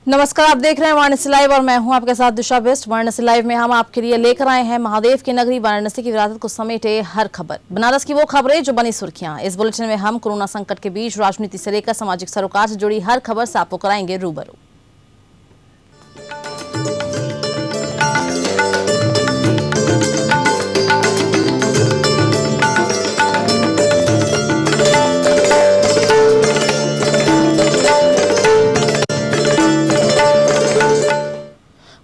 नमस्कार, आप देख रहे हैं वाराणसी लाइव और मैं हूं आपके साथ दिशा बेस्ट। वाराणसी लाइव में हम आपके लिए लेकर आए हैं महादेव की नगरी वाराणसी की विरासत को समेटे हर खबर, बनारस की वो खबरें जो बनी सुर्खियां। इस बुलेटिन में हम कोरोना संकट के बीच राजनीति से लेकर सामाजिक सरोकार से जुड़ी हर खबर से आपको कराएंगे रूबरू।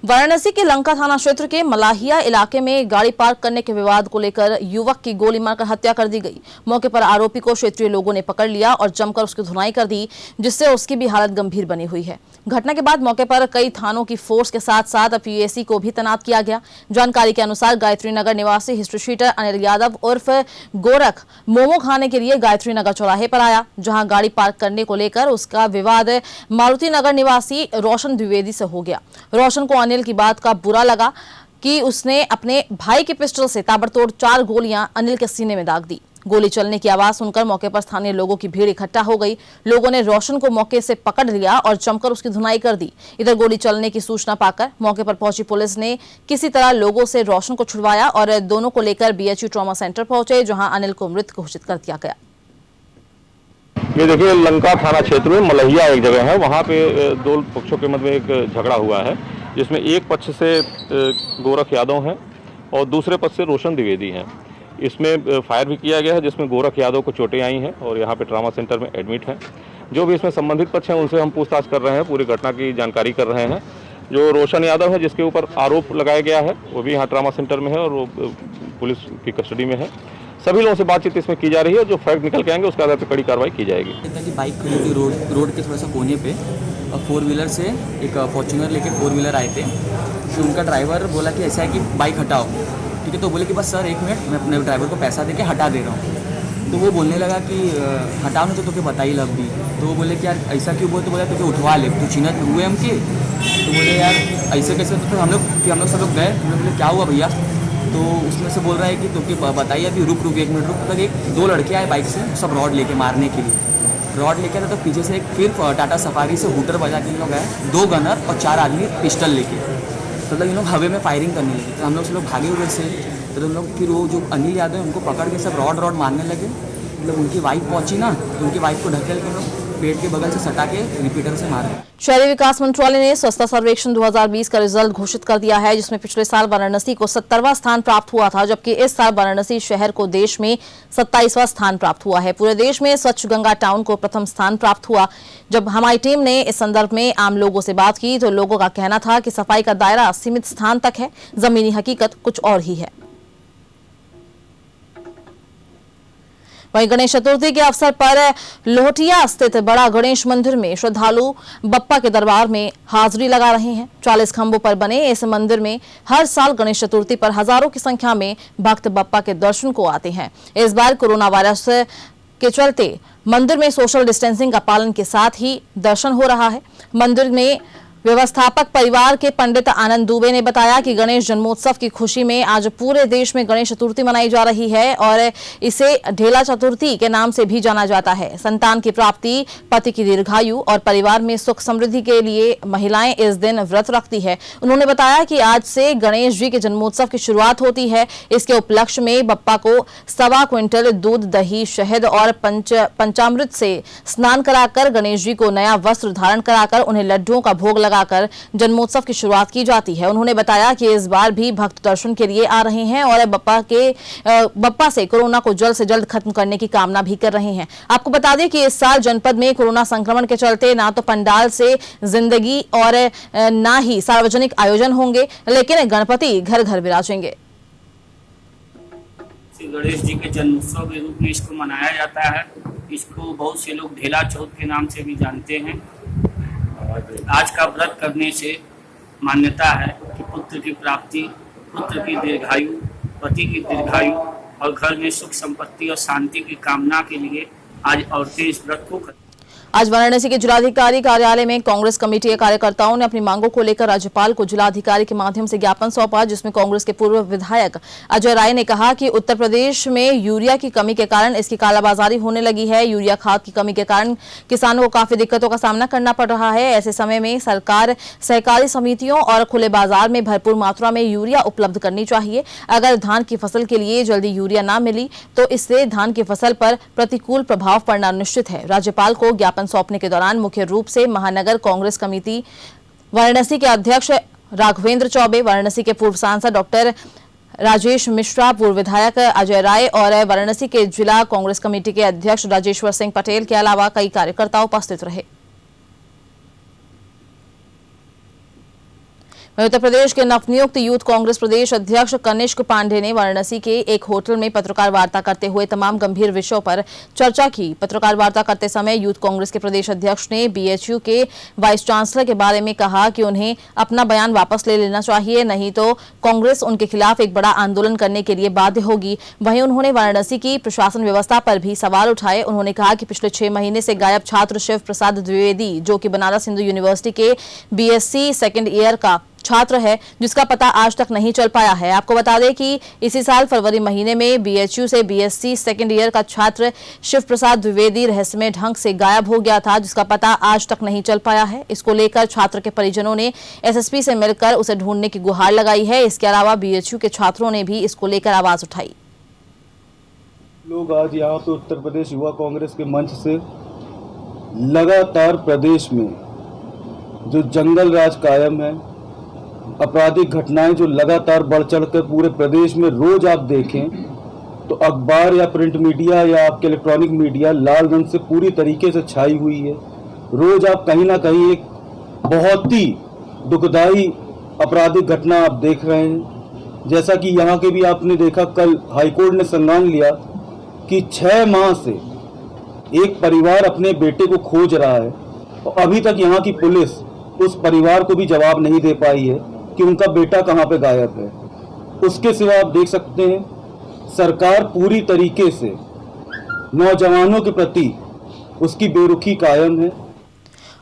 वाराणसी के लंका थाना क्षेत्र के मलाहिया इलाके में गाड़ी पार्क करने के विवाद को लेकर युवक की गोली मारकर हत्या कर दी गई। मौके पर आरोपी को क्षेत्रीय लोगों ने पकड़ लिया और जमकर उसकी धुनाई कर दी, जिससे उसकी भी हालत गंभीर बनी हुई है। घटना के बाद मौके पर कई थानों की फोर्स के साथ साथ पीएसी को भी तैनात किया गया। जानकारी के अनुसार गायत्री नगर निवासी हिस्ट्री शीटर अनिल यादव उर्फ गोरख मोमो खाने के लिए गायत्री नगर चौराहे पर आया, जहां गाड़ी पार्क करने को लेकर उसका विवाद मारुति नगर निवासी रोशन द्विवेदी से हो गया। रोशन को अनिल की बात का बुरा लगा कि उसने अपने भाई के पिस्टल से ताबड़तोड़ 4 गोलियां अनिल के सीने में दाग दी। गोली चलने की आवाज सुनकर मौके पर स्थानीय लोगों की भीड़ इकट्ठा हो गई। लोगों ने रोशन को मौके से पकड़ लिया और जमकर उसकी धुनाई कर दी। इधर गोली चलने की सूचना पाकर मौके पर पहुंची पुलिस ने किसी तरह लोगों से रोशन को छुड़वाया और दोनों को लेकर बीएचयू ट्रॉमा सेंटर पहुंचे, जहां अनिल को मृत घोषित कर दिया गया। ये देखिए, लंका थाना क्षेत्र में मलहिया एक जगह है, वहाँ पे दो पक्षों के मध्य में एक झगड़ा हुआ है, जिसमें एक पक्ष से गोरख यादव हैं और दूसरे पक्ष से रोशन द्विवेदी हैं। इसमें फायर भी किया गया है, जिसमें गोरख यादव को चोटें आई हैं और यहाँ पे ट्रॉमा सेंटर में एडमिट हैं। जो भी इसमें संबंधित पक्ष हैं उनसे हम पूछताछ कर रहे हैं, पूरी घटना की जानकारी कर रहे हैं। जो रोशन यादव है, जिसके ऊपर आरोप लगाया गया है, वो भी यहाँ ट्रॉमा सेंटर में है और वो पुलिस की कस्टडी में है। सभी लोगों से बातचीत इसमें की जा रही है। जो फैक्ट निकल के आएंगे उसके आधार पर कड़ी कार्रवाई की जाएगी। बाइक खड़ी थी रोड के थोड़ा सा कोने पे और 4 व्हीलर से एक फॉर्च्यूनर लेके 4 व्हीलर आए थे। तो उनका ड्राइवर बोला कि ऐसा है कि बाइक हटाओ, ठीक है। तो बोले कि बस सर 1 मिनट, मैं अपने ड्राइवर को पैसा दे के हटा दे रहा हूँ। तो वो बोलने लगा कि हटाओ ना, तो तुझे बताई लग भी। तो वो बोले कि यार ऐसा क्यों बोले, तो बोला तुझे उठवा ले, तो चिन्हत हुए हम के। तो बोले यार ऐसे कैसे, तो हम लोग सब लोग गए। हम लोग बोले क्या हुआ भैया, तो उसमें से बोल रहा है कि तुमके बताइए अभी, रुक 1 मिनट रुक। तक 2 लड़के आए बाइक से, सब रॉड लेके मारने के लिए। रॉड लेके आए तो पीछे से एक फिर टाटा सफारी से हूटर बजा के लोग आए, 2 गनर और 4 आदमी पिस्टल लेके। तो मतलब इन लोग हवे में फायरिंग करने लगे। तो हम लोग से लोग भागे हुए से, तो हम लोग फिर वो जो अनिल यादव है उनको पकड़ के सब रॉड मारने लगे। मतलब उनकी वाइफ पहुंची ना, तो उनकी वाइफ को ढकेल के लोग पेट के बगल से सटा के रिपीटर से मारे। शहरी विकास मंत्रालय ने स्वच्छता सर्वेक्षण 2020 का रिजल्ट घोषित कर दिया है, जिसमें पिछले साल वाराणसी को 70वां स्थान प्राप्त हुआ था, जबकि इस साल वाराणसी शहर को देश में 27वां स्थान प्राप्त हुआ है। पूरे देश में स्वच्छ गंगा टाउन को प्रथम स्थान प्राप्त हुआ। जब हमारी टीम ने इस संदर्भ में आम लोगों से बात की तो लोगों का कहना था कि सफाई का दायरा सीमित स्थान तक है, जमीनी हकीकत कुछ और ही है। वहीं गणेश चतुर्थी के अवसर पर लोहटिया स्थित बड़ा गणेश मंदिर में श्रद्धालु बप्पा के दरबार में हाजिरी लगा रहे हैं। 40 खंभों पर बने इस मंदिर में हर साल गणेश चतुर्थी पर हजारों की संख्या में भक्त बप्पा के दर्शन को आते हैं। इस बार कोरोना वायरस के चलते मंदिर में सोशल डिस्टेंसिंग का पालन के साथ ही दर्शन हो रहा है। मंदिर में व्यवस्थापक परिवार के पंडित आनंद दुबे ने बताया कि गणेश जन्मोत्सव की खुशी में आज पूरे देश में गणेश चतुर्थी मनाई जा रही है और इसे ढेला चतुर्थी के नाम से भी जाना जाता है। संतान की प्राप्ति, पति की दीर्घायु और परिवार में सुख समृद्धि के लिए महिलाएं इस दिन व्रत रखती है। उन्होंने बताया कि आज से गणेश जी के जन्मोत्सव की शुरुआत होती है। इसके उपलक्ष्य में बप्पा को 1.25 क्विंटल दूध, दही, शहद और पंचामृत से स्नान कराकर गणेश जी को नया वस्त्र धारण कराकर उन्हें लड्डुओं का भोग लगाकर जन्मोत्सव की शुरुआत की जाती है। उन्होंने बताया कि इस बार भी भक्त दर्शन के लिए आ रहे हैं और बप्पा से कोरोना को जल्द से जल्द खत्म करने की कामना भी कर रहे हैं। आपको बता दें कि इस साल जनपद में कोरोना संक्रमण के चलते ना तो पंडाल से जिंदगी और ना ही सार्वजनिक आयोजन होंगे, लेकिन गणपति घर घर विराजेंगे। गणेश जी के जन्मोत्सव के रूप में इसको मनाया जाता है। इसको बहुत से लोग ढेला चौथ के नाम से भी जानते हैं। आज का व्रत करने से मान्यता है कि पुत्र की प्राप्ति, पुत्र की दीर्घायु, पति की दीर्घायु और घर में सुख संपत्ति और शांति की कामना के लिए आज औरतें इस व्रत को करती हैं। आज वाराणसी के जिलाधिकारी कार्यालय में कांग्रेस कमेटी के कार्यकर्ताओं ने अपनी मांगों को लेकर राज्यपाल को जिलाधिकारी के माध्यम से ज्ञापन सौंपा, जिसमें कांग्रेस के पूर्व विधायक अजय राय ने कहा कि उत्तर प्रदेश में यूरिया की कमी के कारण इसकी कालाबाजारी होने लगी है। यूरिया खाद की कमी के कारण किसानों को काफी दिक्कतों का सामना करना पड़ रहा है। ऐसे समय में सरकार सहकारी समितियों और खुले बाजार में भरपूर मात्रा में यूरिया उपलब्ध करनी चाहिए। अगर धान की फसल के लिए जल्दी यूरिया न मिली तो इससे धान की फसल पर प्रतिकूल प्रभाव पड़ना निश्चित है। राज्यपाल को ज्ञापन सौंपने के दौरान मुख्य रूप से महानगर कांग्रेस कमेटी वाराणसी के अध्यक्ष राघवेंद्र चौबे, वाराणसी के पूर्व सांसद डॉक्टर राजेश मिश्रा, पूर्व विधायक अजय राय और वाराणसी के जिला कांग्रेस कमेटी के अध्यक्ष राजेश्वर सिंह पटेल के अलावा कई कार्यकर्ता उपस्थित रहे। उत्तर प्रदेश के नवनियुक्त यूथ कांग्रेस प्रदेश अध्यक्ष कनिष्क पांडे ने वाराणसी के एक होटल में पत्रकार वार्ता करते हुए तमाम गंभीर विषयों पर चर्चा की। पत्रकार वार्ता करते समय यूथ कांग्रेस के प्रदेश अध्यक्ष ने बीएचयू के वाइस चांसलर के बारे में कहा कि उन्हें अपना बयान वापस ले लेना चाहिए, नहीं तो कांग्रेस उनके खिलाफ एक बड़ा आंदोलन करने के लिए बाध्य होगी। वहीं उन्होंने वाराणसी की प्रशासन व्यवस्था पर भी सवाल उठाए। उन्होंने कहा कि पिछले 6 महीने से गायब छात्र शिव प्रसाद द्विवेदी, जो कि बनारस हिंदू यूनिवर्सिटी के बीएससी सेकेंड ईयर का छात्र है, जिसका पता आज तक नहीं चल पाया है। आपको बता दें कि इसी साल फरवरी महीने में बीएचयू से बीएससी सेकेंड ईयर का छात्र शिव प्रसाद द्विवेदी रहस्यमय ढंग से गायब हो गया था, जिसका पता आज तक नहीं चल पाया है। इसको लेकर छात्र के परिजनों ने एसएसपी से मिलकर उसे ढूंढने की गुहार लगाई है। इसके अलावा बीएचयू के छात्रों ने भी इसको लेकर आवाज उठाई। लोग आज यहाँ पे उत्तर प्रदेश युवा कांग्रेस के मंच से लगातार प्रदेश में जो जंगल राज कायम है, आपराधिक घटनाएं जो लगातार बढ़ चढ़ कर पूरे प्रदेश में रोज आप देखें तो अखबार या प्रिंट मीडिया या आपके इलेक्ट्रॉनिक मीडिया लाल रंग से पूरी तरीके से छाई हुई है। रोज आप कहीं ना कहीं एक बहुत ही दुखदाई आपराधिक घटना आप देख रहे हैं। जैसा कि यहाँ के भी आपने देखा, कल हाईकोर्ट ने संज्ञान लिया कि 6 माह से एक परिवार अपने बेटे को खोज रहा है और अभी तक यहाँ की पुलिस उस परिवार को भी जवाब नहीं दे पाई है कि उनका बेटा कहाँ पे गायब है। उसके सिवा आप देख सकते हैं सरकार पूरी तरीके से नौजवानों के प्रति उसकी बेरुखी कायम है।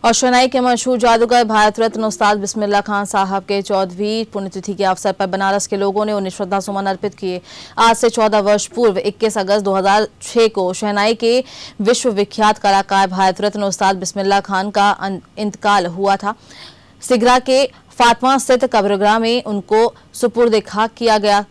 और शहनाई के मशहूर जादूगर भारत रत्न उस्ताद बिस्मिल्लाह खान साहब के 14वीं पुण्यतिथि के अवसर पर बनारस के लोगों ने उन्हें श्रद्धा सुमन अर्पित किए। आज से 14 वर्ष पूर्व 21 अगस्त 2006 को शहनाई के विश्व विख्यात कलाकार भारत रत्न उस्ताद बिस्मिल्लाह खान का इंतकाल हुआ था। सिगरा के फातमा स्थित कब्रगाह में उनको सुपुर्द खाक किया गया।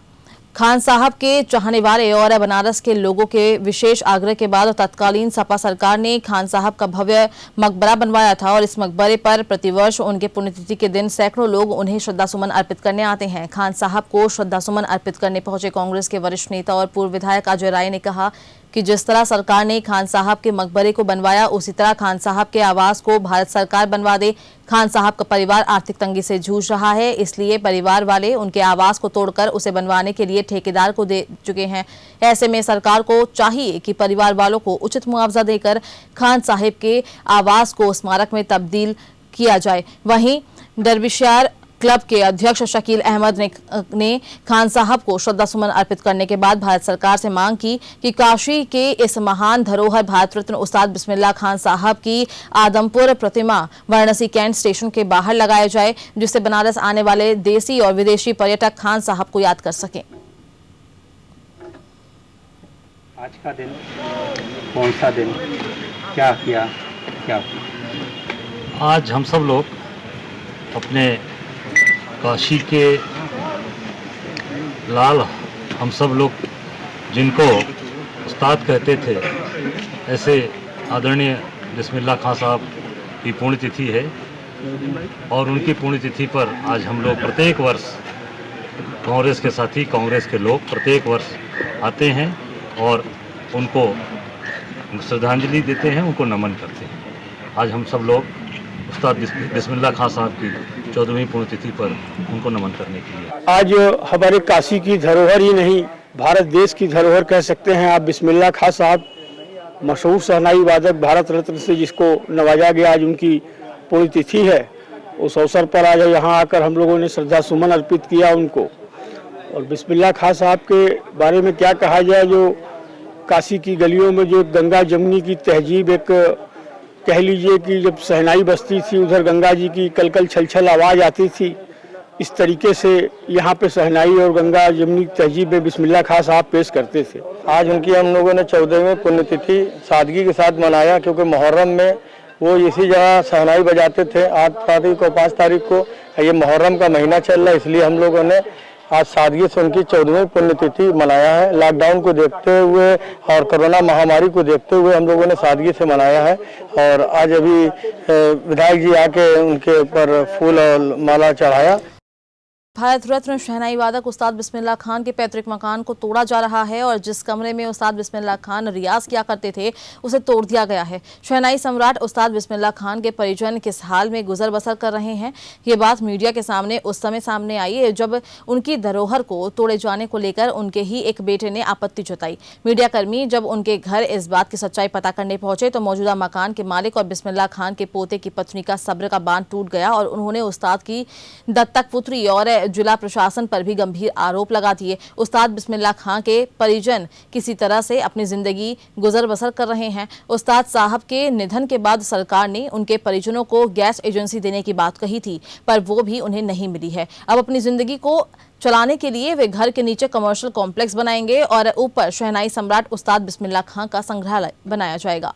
खान साहब के चाहने वाले और बनारस के लोगों के विशेष आग्रह के बाद तत्कालीन सपा सरकार ने खान साहब का भव्य मकबरा बनवाया था और इस मकबरे पर प्रतिवर्ष उनके पुण्यतिथि के दिन सैकड़ों लोग उन्हें श्रद्धा सुमन अर्पित करने आते हैं। खान साहब को श्रद्धा सुमन अर्पित करने पहुंचे कांग्रेस के वरिष्ठ नेता और पूर्व विधायक अजय राय ने कहा कि जिस तरह सरकार ने खान साहब के मकबरे को बनवाया, उसी तरह खान साहब के आवास को भारत सरकार बनवा दे। खान साहब का परिवार आर्थिक तंगी से जूझ रहा है, इसलिए परिवार वाले उनके आवास को तोड़कर उसे बनवाने के लिए ठेकेदार को दे चुके हैं। ऐसे में सरकार को चाहिए कि परिवार वालों को उचित मुआवजा देकर खान साहब के आवास को स्मारक में तब्दील किया जाए। वहीं दरविशार क्लब के अध्यक्ष शकील अहमद ने खान साहब को श्रद्धा सुमन अर्पित करने के बाद भारत सरकार से मांग की कि काशी के इस महान धरोहर भारत रत्न उस्ताद बिस्मिल्लाह खान साहब की आदमपुर प्रतिमा वाराणसी कैंट स्टेशन के बाहर लगाया जाए, जिससे बनारस आने वाले देसी और विदेशी पर्यटक खान साहब को याद कर सकें। आज का दिन कौन सा दिन, क्या किया, क्या? आज हम सब लोग अपने काशी के लाल, हम सब लोग जिनको उस्ताद कहते थे, ऐसे आदरणीय बिस्मिल्लाह खान साहब की पुण्यतिथि है और उनकी पुण्यतिथि पर आज हम लोग प्रत्येक वर्ष कांग्रेस के साथी, कांग्रेस के लोग प्रत्येक वर्ष आते हैं और उनको श्रद्धांजलि देते हैं, उनको नमन करते हैं। आज हम सब लोग उस्ताद बिस्मिल्लाह खान साहब की 14वीं पुण्यतिथि पर उनको नमन करने के लिए आज हमारे काशी की धरोहर ही नहीं, भारत देश की धरोहर कह सकते हैं आप बिस्मिल्लाह खान साहब, मशहूर शहनाई वादक भारत रत्न से जिसको नवाजा गया, आज उनकी पुण्यतिथि है। उस अवसर पर आज यहाँ आकर हम लोगों ने श्रद्धा सुमन अर्पित किया उनको। और बिस्मिल्लाह खान साहब के बारे में क्या कहा जाए, जो काशी की गलियों में जो गंगा जमुनी की तहजीब एक कह लीजिए कि जब शहनाई बजती थी उधर गंगा जी की कलकल छलछल आवाज़ आती थी, इस तरीके से यहाँ पे शहनाई और गंगा जमुनी तहजीब में बिस्मिल्लाह खां साहब पेश करते थे। आज उनकी हम लोगों ने 14वीं पुण्यतिथि सादगी के साथ मनाया, क्योंकि मुहर्रम में वो इसी जगह शहनाई बजाते थे। 8 तारीख को 5 तारीख को ये मुहर्रम का महीना चल रहा है, इसलिए हम लोगों ने आज सादगी से उनकी 14वीं पुण्यतिथि मनाया है। लॉकडाउन को देखते हुए और कोरोना महामारी को देखते हुए हम लोगों ने सादगी से मनाया है। और आज अभी विधायक जी आके उनके ऊपर फूल और माला चढ़ाया। भारत रत्न शहनाई वादक उस्ताद बिस्मिल्लाह खान के पैतृक मकान को तोड़ा जा रहा है और जिस कमरे में उस्ताद बिस्मिल्लाह खान रियाज किया करते थे उसे तोड़ दिया गया है। शहनाई सम्राट उस्ताद बिस्मिल्लाह खान के परिजन किस हाल में गुजर बसर कर रहे हैं, ये बात मीडिया के सामने उस समय सामने आई जब उनकी धरोहर को तोड़े जाने को लेकर उनके ही एक बेटे ने आपत्ति जताई। मीडिया कर्मी जब उनके घर इस बात की सच्चाई पता करने पहुंचे तो मौजूदा मकान के मालिक और बिस्मिल्लाह खान के पोते की पत्नी का सब्र का बांध टूट गया और उन्होंने उस्ताद की दत्तक पुत्री और जिला प्रशासन पर भी गंभीर आरोप लगा दिए। उस्ताद बिस्मिल्लाह खां के परिजन किसी तरह से अपनी जिंदगी गुजर बसर कर रहे हैं। उस्ताद साहब के निधन के बाद सरकार ने उनके परिजनों को गैस एजेंसी देने की बात कही थी, पर वो भी उन्हें नहीं मिली है। अब अपनी जिंदगी को चलाने के लिए वे घर के नीचे कमर्शियल कॉम्प्लेक्स बनाएंगे और ऊपर शहनाई सम्राट उस्ताद बिस्मिल्लाह खां का संग्रहालय बनाया जाएगा।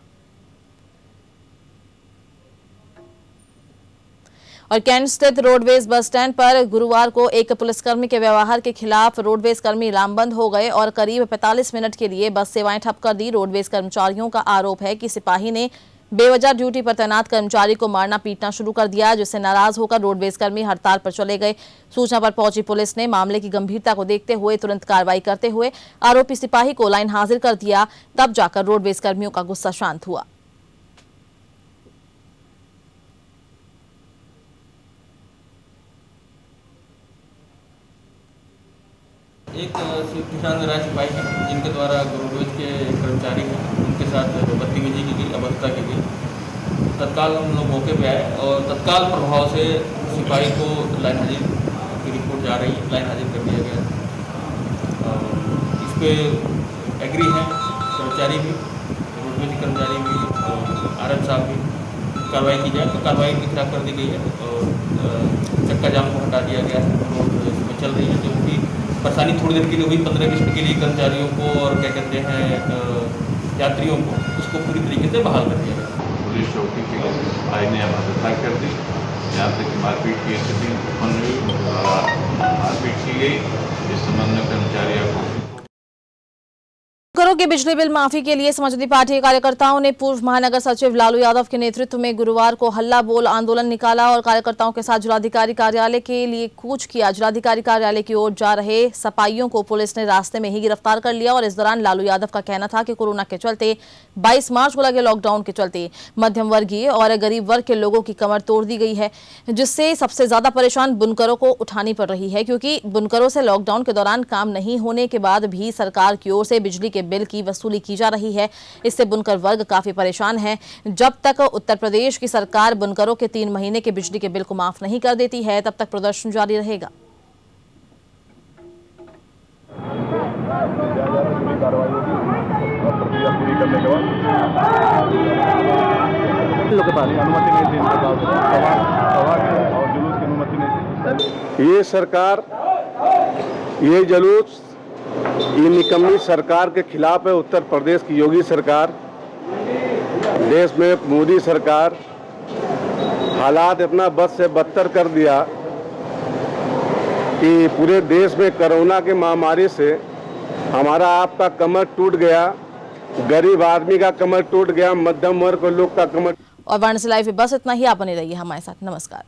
और कैंट स्थित रोडवेज बस स्टैंड पर गुरुवार को एक पुलिसकर्मी के व्यवहार के खिलाफ रोडवेज कर्मी लामबंद हो गए और करीब 45 मिनट के लिए बस सेवाएं ठप कर दी। रोडवेज कर्मचारियों का आरोप है कि सिपाही ने बेवजह ड्यूटी पर तैनात कर्मचारी को मारना पीटना शुरू कर दिया, जिससे नाराज होकर रोडवेज कर्मी हड़ताल पर चले गए। सूचना पर पहुंची पुलिस ने मामले की गंभीरता को देखते हुए तुरंत कार्रवाई करते हुए आरोपी सिपाही को लाइन हाजिर कर दिया। तब जाकर रोडवेज कर्मियों का गुस्सा शांत हुआ। एक शिव किसान राय सिपाही हैं जिनके द्वारा रोडवेज के कर्मचारी हैं, उनके साथ बदतमीजी की गई, अभद्रता की गई। तत्काल हम लोग मौके पे आए और तत्काल प्रभाव से सिपाही को लाइन हाजिर की रिपोर्ट जा रही है, लाइन हाजिर कर दिया गया। इस पर एग्री हैं कर्मचारी भी, रोडवेज कर्मचारी भी, आरएम साहब भी। कार्रवाई की जाए तो कार्रवाई की खिलाफ कर दी गई है और चक्का जाम को हटा दिया गया है। रोड इसमें चल रही है, जो कि परेशानी थोड़ी देर के लिए हुई, 15-20 मिनट के लिए कर्मचारियों को और क्या कहते हैं यात्रियों को, उसको पूरी तरीके से बहाल कर दिया गया। पुलिस चौकी के आई ने अवधारणा कर दी, यहाँ तक मारपीट की स्थिति उत्पन्न हुई, मारपीट की गई। इस संबंध में कर्मचारियों को बुनकरों के बिजली बिल माफी के लिए समाजवादी पार्टी के कार्यकर्ताओं ने पूर्व महानगर सचिव लालू यादव के नेतृत्व में गुरुवार को हल्ला बोल आंदोलन निकाला और कार्यकर्ताओं के साथ जिलाधिकारी कार्यालय के लिए कूच किया। जिलाधिकारी कार्यालय की ओर जा रहे सपाइयों को पुलिस ने रास्ते में ही गिरफ्तार कर लिया और इस दौरान लालू यादव का कहना था कि कोरोना के चलते 22 मार्च को लगे लॉकडाउन के चलते मध्यम वर्गीय और गरीब वर्ग के लोगों की कमर तोड़ दी गई है, जिससे सबसे ज्यादा परेशान बुनकरों को उठानी पड़ रही है, क्योंकि बुनकरों से लॉकडाउन के दौरान काम नहीं होने के बाद भी सरकार की ओर से बिजली के बिल की वसूली की जा रही है। इससे बुनकर वर्ग काफी परेशान है। जब तक उत्तर प्रदेश की सरकार बुनकरों के 3 महीने के बिजली के बिल को माफ नहीं कर देती है, तब तक प्रदर्शन जारी रहेगा। पूरी करने के बाद लोग के पास अनुमति नहीं थी, और जुलूस की अनुमति नहीं थी। ये सरकार, ये जुलूस ये निकम्मी सरकार के खिलाफ है। उत्तर प्रदेश की योगी सरकार, देश में मोदी सरकार हालात इतना बद से बदतर कर दिया कि पूरे देश में कोरोना की महामारी से हमारा आपका कमर टूट गया, गरीब आदमी का कमर टूट गया, मध्यम वर्ग के लोग का कमर। और वाराणसी लाइव बस इतना ही। आप बने रहिए हमारे साथ। नमस्कार।